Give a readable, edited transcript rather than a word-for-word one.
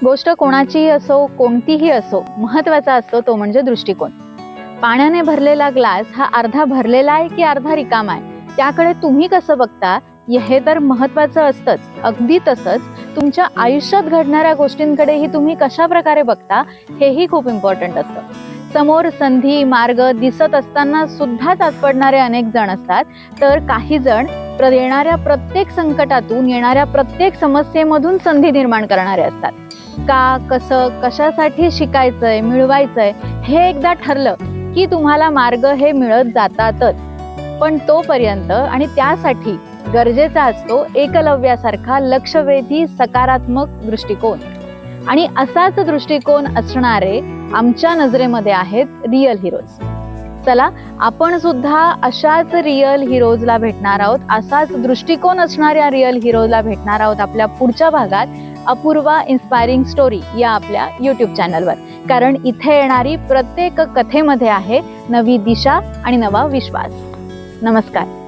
गोष्ट कोणाचीही असो, कोणतीही असो, महत्त्वाचा असतो तो म्हणजे दृष्टिकोन. पाण्याने भरलेला ग्लास हा अर्धा भरलेला आहे की अर्धा रिकामा आहे, त्याकडे तुम्ही कसं बघता हे तर महत्त्वाचं असतंच. अगदी तसंच तुमच्या आयुष्यात घडणाऱ्या गोष्टींकडेही तुम्ही कशा प्रकारे बघता हेही खूप इम्पॉर्टंट असतं. समोर संधी मार्ग दिसत असताना सुद्धा पडणारे अनेक जण असतात, तर काही जण येणाऱ्या प्रत्येक संकटातून, येणाऱ्या प्रत्येक समस्येमधून संधी निर्माण करणारे असतात. का, कसं, कशासाठी शिकायचंय, मिळवायचंय हे एकदा ठरलं की तुम्हाला मार्ग हे मिळत जातातच. पण तोपर्यंत आणि त्यासाठी गरजेचा असतो एकलव्यासारखा लक्षवेधी सकारात्मक दृष्टिकोन. आणि असाच दृष्टिकोन असणारे आमच्या नजरेमध्ये आहेत रिअल हिरोज. चला आपण सुद्धा अशाच रिअल हिरोजला भेटणार आहोत, असाच दृष्टिकोन असणाऱ्या रिअल हिरोजला भेटणार आहोत आपल्या पुढच्या भागात अपूर्वा इन्स्पायरिंग स्टोरी या आपल्या YouTube चॅनलवर. कारण इथे येणारी प्रत्येक कथेमध्ये आहे नवी दिशा आणि नवा विश्वास. नमस्कार.